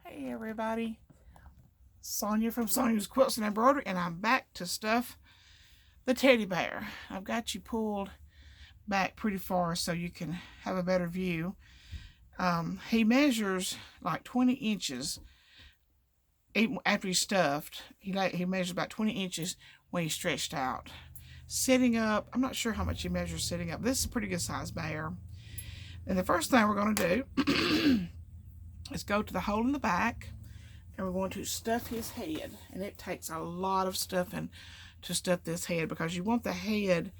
Hey everybody, Sonia from Sonia's Quilts and Embroidery, and I'm back to stuff the teddy bear. I've got you pulled back pretty far so you can have a better view. He measures like 20 inches after he's stuffed. He measures about 20 inches when he's stretched out. Sitting up, I'm not sure how much he measures sitting up. This is a pretty good size bear. And the first thing we're going to do is go to the hole in the back, and we're going to stuff his head. And it takes a lot of stuffing to stuff this head because you want the head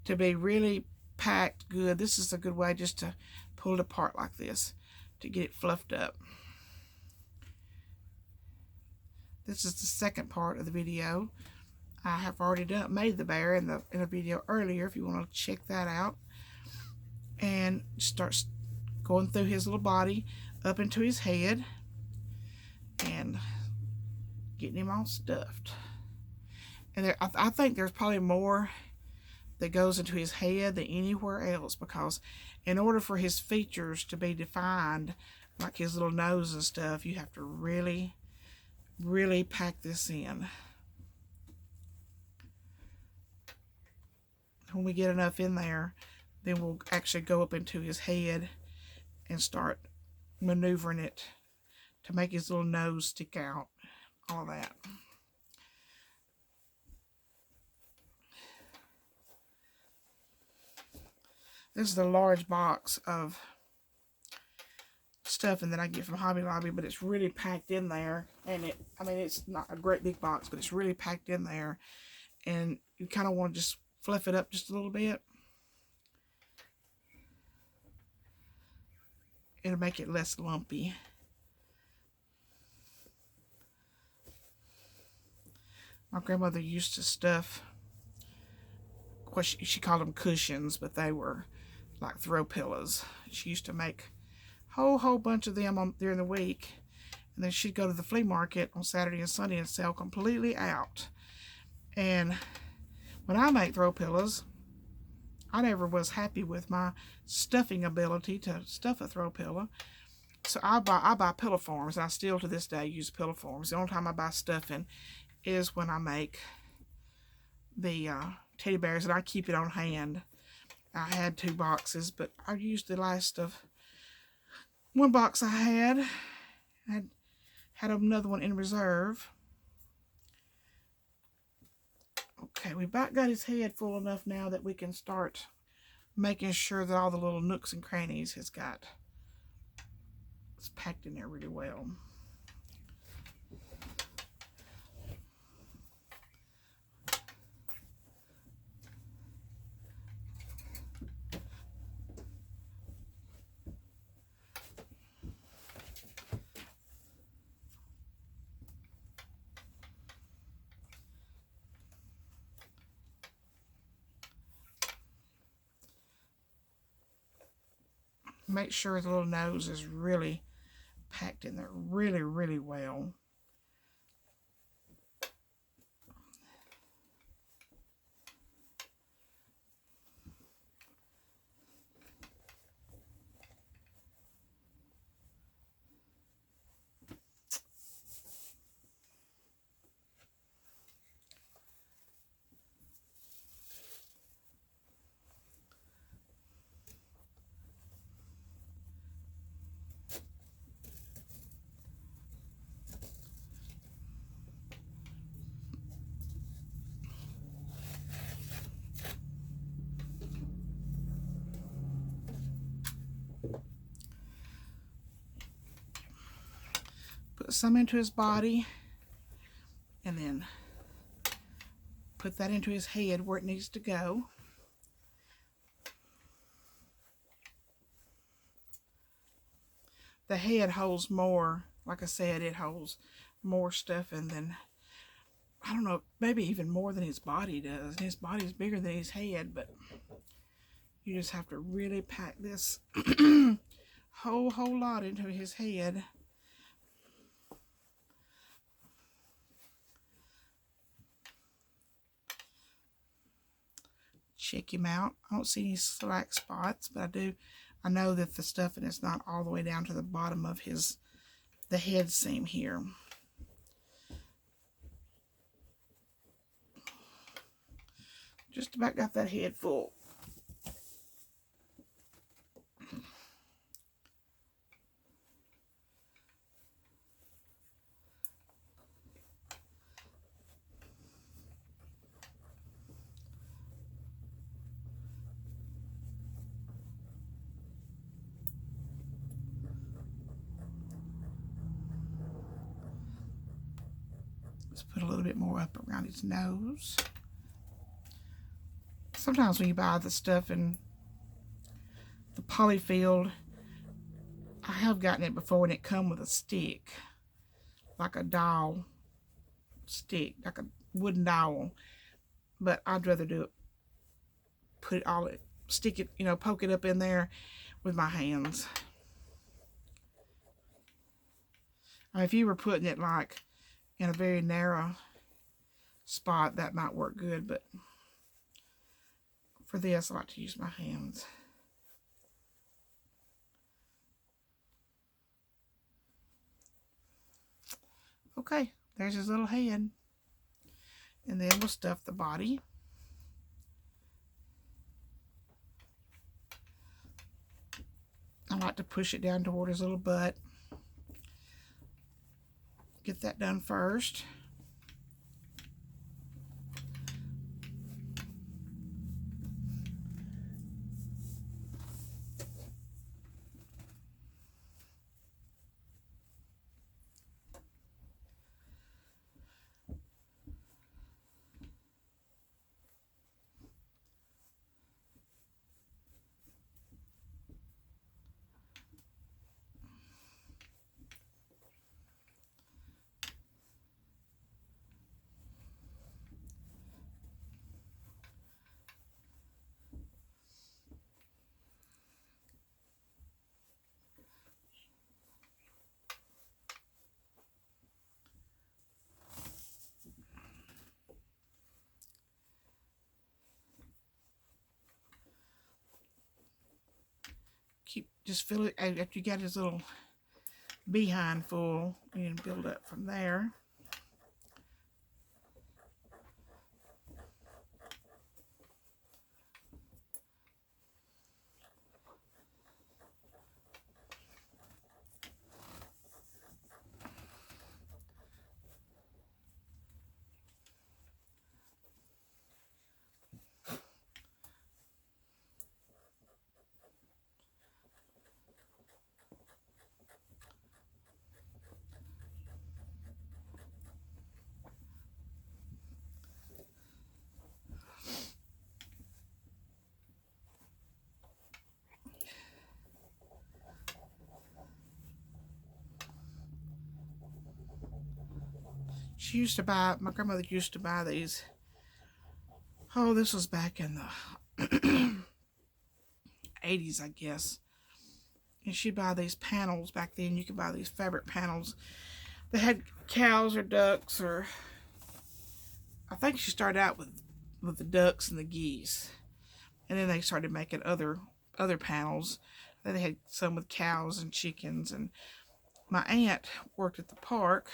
to be really packed good. This is a good way just to pull it apart like this to get it fluffed up. This is the second part of the video. I have already made the bear in a video earlier if you want to check that out. And start going through his little body up into his head and getting him all stuffed. And I think there's probably more that goes into his head than anywhere else, because in order for his features to be defined, like his little nose and stuff, you have to really, really pack this in. When we get enough in there, then we'll actually go up into his head and start maneuvering it to make his little nose stick out, all that. This is a large box of stuffing that I get from Hobby Lobby, but it's really packed in there. And it's not a great big box, but it's really packed in there. And you kind of want to just fluff it up just a little bit. It'll make it less lumpy. My grandmother used to stuff, of course she called them cushions, but they were like throw pillows. She used to make a whole bunch of them during the week, and then she'd go to the flea market on Saturday and Sunday and sell completely out. And when I make throw pillows, I never was happy with my stuffing ability to stuff a throw pillow. So I buy pillow forms, and I still to this day use pillow forms. The only time I buy stuffing is when I make the teddy bears, and I keep it on hand. I had 2 boxes, but I used the last of one box I had. I had another one in reserve. Okay, we about got his head full enough now that we can start making sure that all the little nooks and crannies it's packed in there really well. Make sure the little nose is really packed in there really, really well. Put some into his body, and then put that into his head where it needs to go. The head holds more, like I said, it holds more stuffing than, I don't know, maybe even more than his body does. His body's bigger than his head, but you just have to really pack this whole lot into his head. Check him out. I don't see any slack spots, but I know that the stuffing is not all the way down to the bottom of the head seam here. Just about got that head full. Let's put a little bit more up around his nose. Sometimes when you buy the stuff in the polyfield, I have gotten it before and it come with a stick, like a dowel stick, like a wooden dowel. But I'd rather do it, put it all, stick it, you know, poke it up in there with my hands. Now, if you were putting it like in a very narrow spot, that might work good, but for this, I like to use my hands. Okay, there's his little head. And then we'll stuff the body. I like to push it down toward his little butt. Get that done first. Just fill it after you got his little behind full, you can build up from there. She used to buy, my grandmother used to buy these. Oh, this was back in the 80s, I guess. And she'd buy these panels back then. You could buy these fabric panels that had cows or ducks, or I think she started out with the ducks and the geese. And then they started making other panels. Then they had some with cows and chickens. And my aunt worked at the park,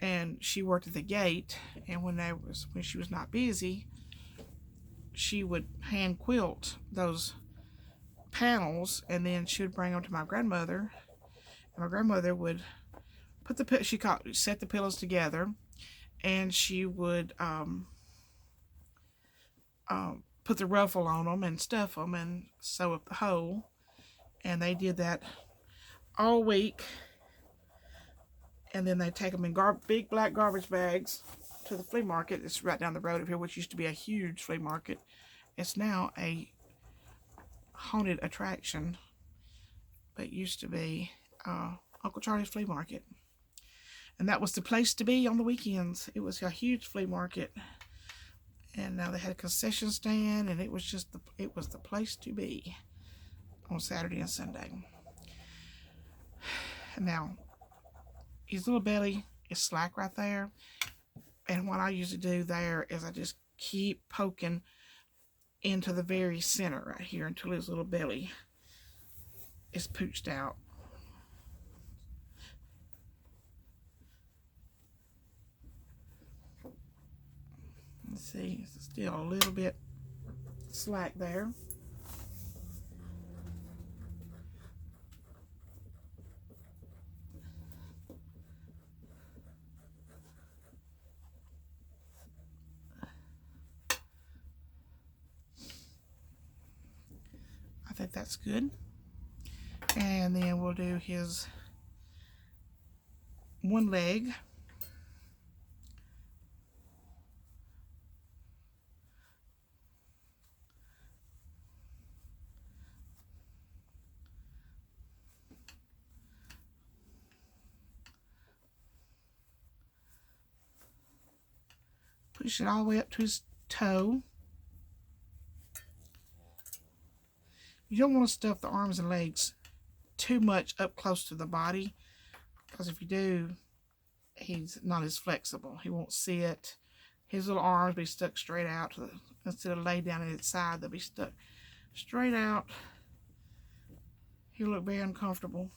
and she worked at the gate. And when she was not busy, she would hand quilt those panels, and then she would bring them to my grandmother. And my grandmother would put set the pillows together, and she would put the ruffle on them and stuff them and sew up the hole. And they did that all week. And then they take them in big black garbage bags to the flea market. It's right down the road up here, which used to be a huge flea market. It's now a haunted attraction, but it used to be Uncle Charlie's flea market. And that was the place to be on the weekends. It was a huge flea market. And now they had a concession stand, and it was the place to be on Saturday and Sunday. And now, his little belly is slack right there. And what I usually do there is I just keep poking into the very center right here until his little belly is pooched out. See, it's still a little bit slack there. I think that's good. And then we'll do his one leg. Push it all the way up to his toe. You don't want to stuff the arms and legs too much up close to the body, because if you do, he's not as flexible. He won't sit. His little arms be stuck straight out to the, instead of laid down at its side, they'll be stuck straight out. He'll look very uncomfortable.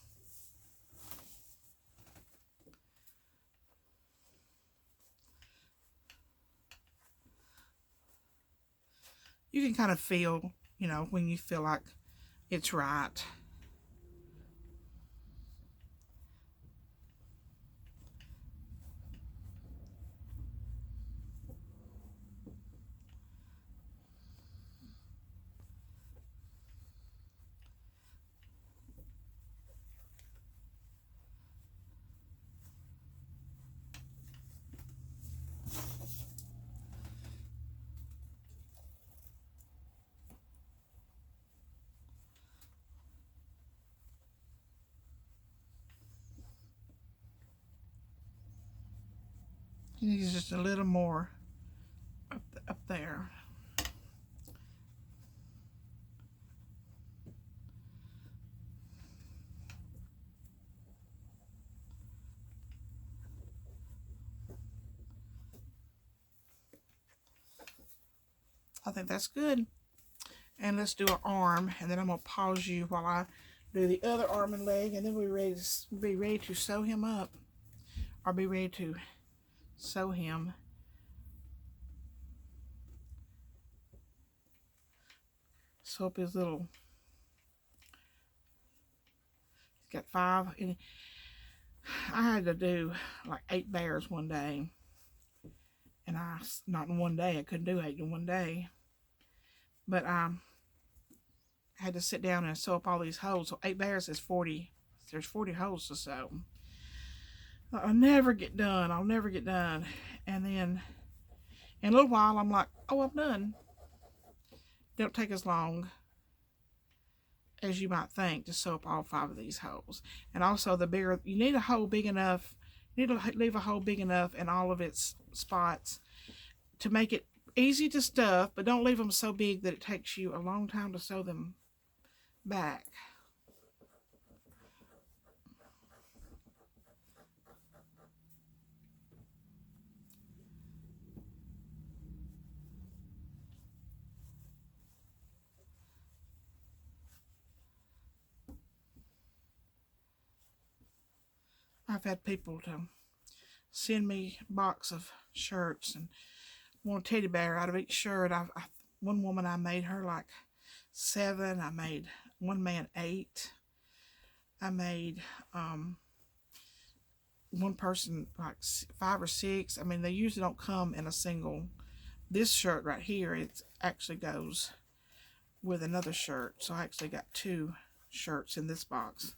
You can kind of feel, you know, when you feel like it's right. He needs just a little more up there. I think that's good. And let's do an arm, and then I'm gonna pause you while I do the other arm and leg, and then we'll be ready to sew him up, or be ready to sew him. Sew up his little. He's got 5, and I had to do like 8 bears one day, and not in one day. I couldn't do 8 in one day, but I had to sit down and sew up all these holes. So 8 bears is 40. There's 40 holes to sew. I'll never get done. I'll never get done. And then in a little while, I'm like, oh, I'm done. Don't take as long as you might think to sew up all 5 of these holes. And also the bigger, you need a hole big enough, you need to leave a hole big enough in all of its spots to make it easy to stuff, but don't leave them so big that it takes you a long time to sew them back. I've had people to send me a box of shirts and want a teddy bear out of each shirt. One woman, I made her like 7. I made one man 8. I made one person like 5 or 6. I mean, they usually don't come in a single. This shirt right here, it actually goes with another shirt. So I actually got 2 shirts in this box.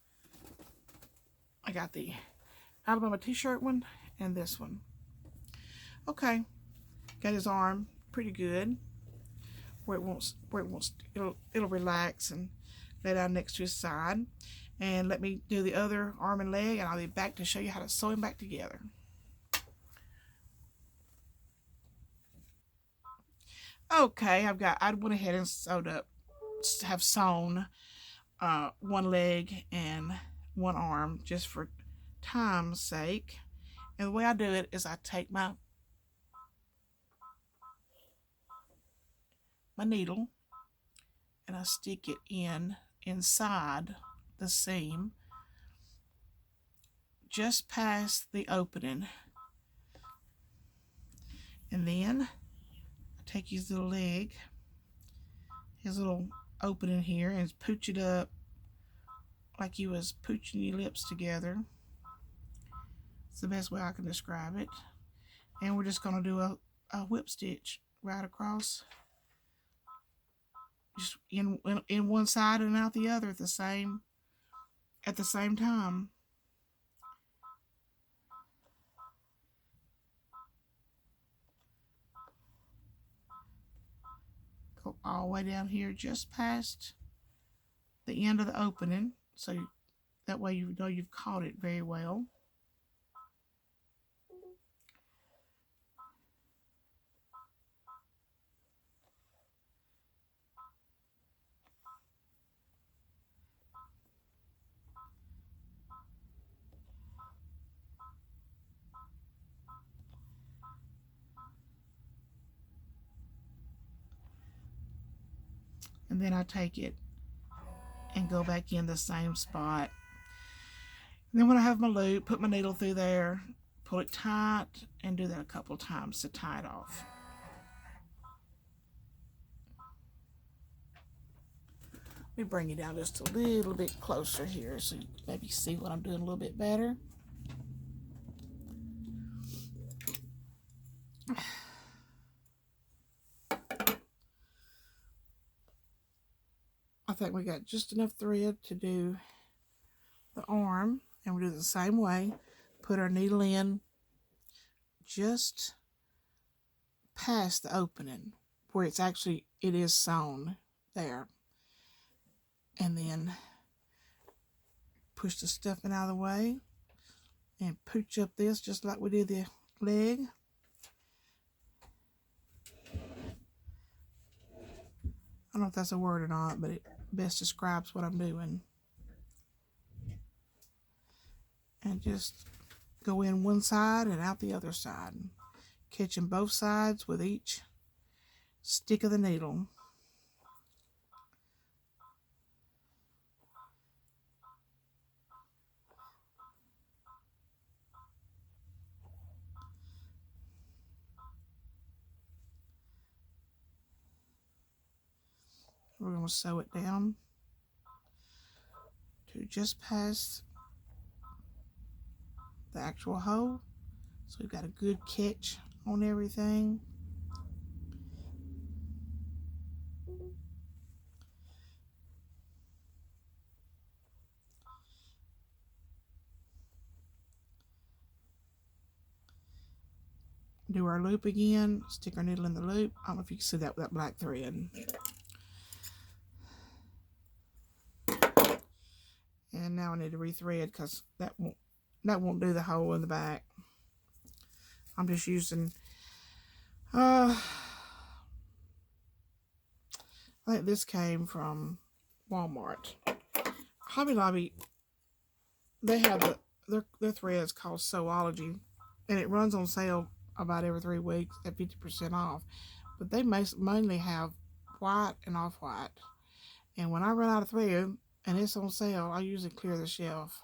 I got the Alabama t-shirt one and this one. Okay, got his arm pretty good where it'll relax and lay down next to his side. And let me do the other arm and leg, and I'll be back to show you how to sew him back together. Okay, I went ahead and have sewn one leg and one arm just for time's sake. And the way I do it is I take my needle and I stick it inside the seam just past the opening, and then take his little leg, his little opening here, and pooch it up like you was pooching your lips together. It's the best way I can describe it. And we're just going to do a whip stitch right across, just in one side and out the other at the same time. Go all the way down here just past the end of the opening, so that way you know you've caught it very well. And then I take it and go back in the same spot. And then when I have my loop, put my needle through there, pull it tight, and do that a couple times to tie it off. Let me bring you down just a little bit closer here so you can maybe see what I'm doing a little bit better. I think we got just enough thread to do the arm, and we'll do it the same way. Put our needle in just past the opening where it is sewn there, and then push the stuffing out of the way and pooch up this just like we did the leg. I don't know if that's a word or not, but it best describes what I'm doing. And just go in one side and out the other side, catching both sides with each stick of the needle. We're going to sew it down to just past the actual hole, so we've got a good catch on everything. Do our loop again, stick our needle in the loop. I don't know if you can see that with that black thread. And now I need to rethread because that won't do the hole in the back. I'm just using I think this came from Walmart. Hobby Lobby, they have their threads called Sewology, and it runs on sale about every 3 weeks at 50% off. But they mainly have white and off-white. And when I run out of thread and it's on sale, I usually clear the shelf.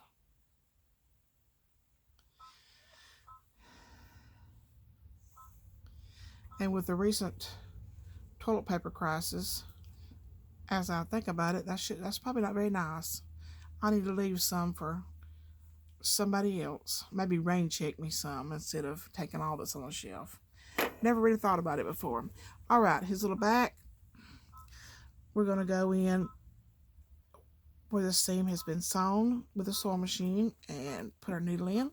And with the recent toilet paper crisis, as I think about it, that's probably not very nice. I need to leave some for somebody else. Maybe rain check me some instead of taking all that's on the shelf. Never really thought about it before. All right, his little back. We're going to go in where the seam has been sewn with a sewing machine and put our needle in.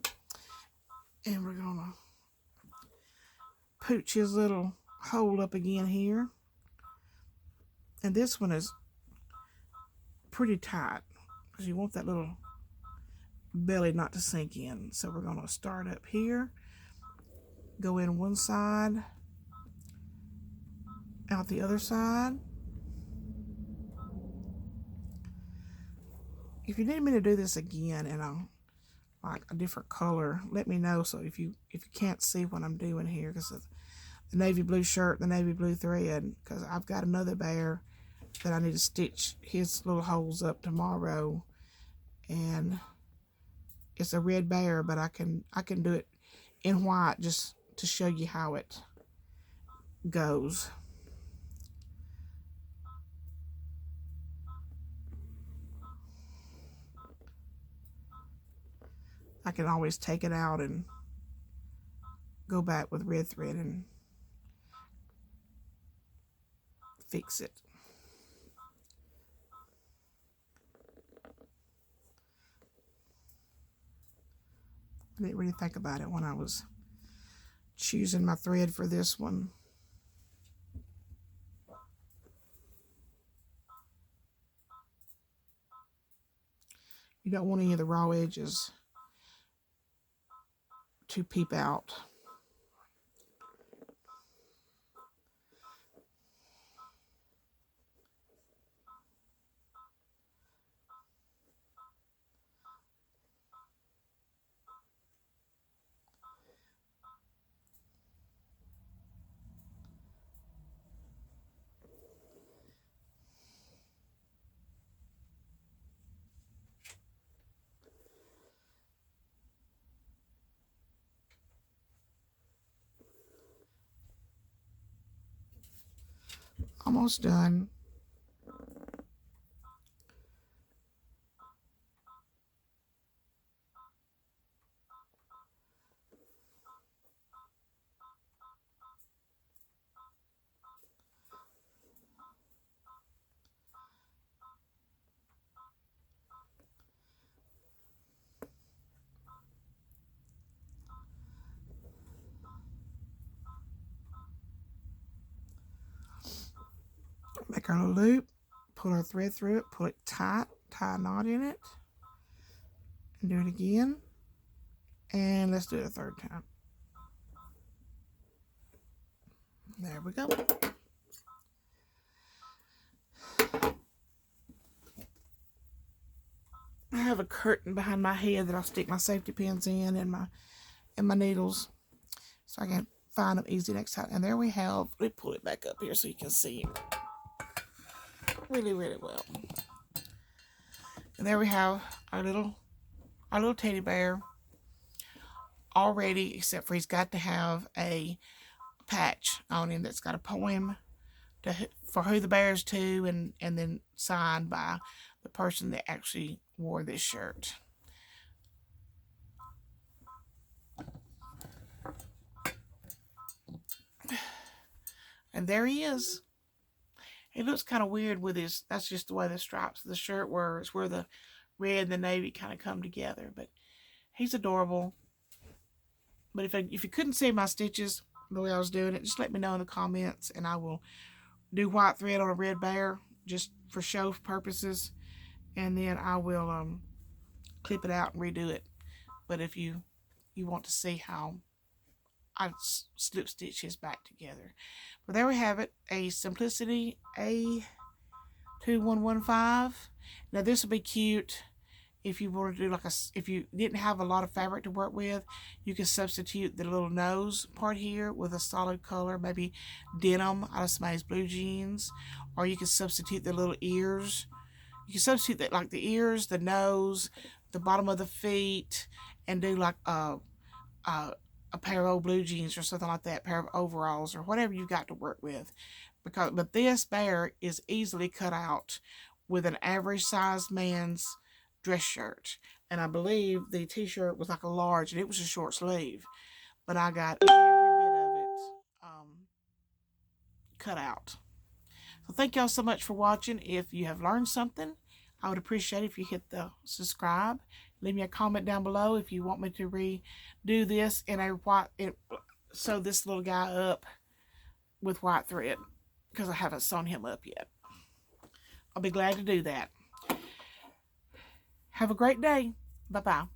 And we're going to pooch his little hole up again here. And this one is pretty tight because you want that little belly not to sink in. So we're going to start up here, go in one side, out the other side. If you need me to do this again in a different color, let me know. So if you can't see what I'm doing here, because of the navy blue shirt, the navy blue thread, because I've got another bear that I need to stitch his little holes up tomorrow, and it's a red bear, but I can do it in white just to show you how it goes. I can always take it out and go back with red thread and fix it. I didn't really think about it when I was choosing my thread for this one. You don't want any of the raw edges to peep out. Almost done. Make our little loop, pull our thread through it, pull it tight, tie a knot in it, and do it again. And let's do it a third time. There we go. I have a curtain behind my head that I stick my safety pins in and my needles, so I can find them easy next time. And there we have. Let me pull it back up here so you can see it really, really well. And there we have our little teddy bear all ready, except for he's got to have a patch on him that's got a poem for who the bear is to, and then signed by the person that actually wore this shirt. And there he is. It looks kind of weird with his, that's just the way the stripes of the shirt were. It's where the red and the navy kind of come together. But he's adorable. But if you couldn't see my stitches the way I was doing it, just let me know in the comments, and I will do white thread on a red bear just for show purposes, and then I will clip it out and redo it. But if you want to see how I slip stitch his back together. But there we have it, a Simplicity A2115. Now this would be cute if you wanted to do like if you didn't have a lot of fabric to work with. You can substitute the little nose part here with a solid color, maybe denim out of somebody's blue jeans, or you can substitute the little ears. You can substitute that, like the ears, the nose, the bottom of the feet, and do like a pair of old blue jeans or something like that, pair of overalls or whatever you've got to work with. But this bear is easily cut out with an average sized man's dress shirt. And I believe the t-shirt was like a large and it was a short sleeve. But I got every bit of it cut out. So thank y'all so much for watching. If you have learned something, I would appreciate it if you hit the subscribe. Leave me a comment down below if you want me to redo this in a white, sew this little guy up with white thread, because I haven't sewn him up yet. I'll be glad to do that. Have a great day. Bye-bye.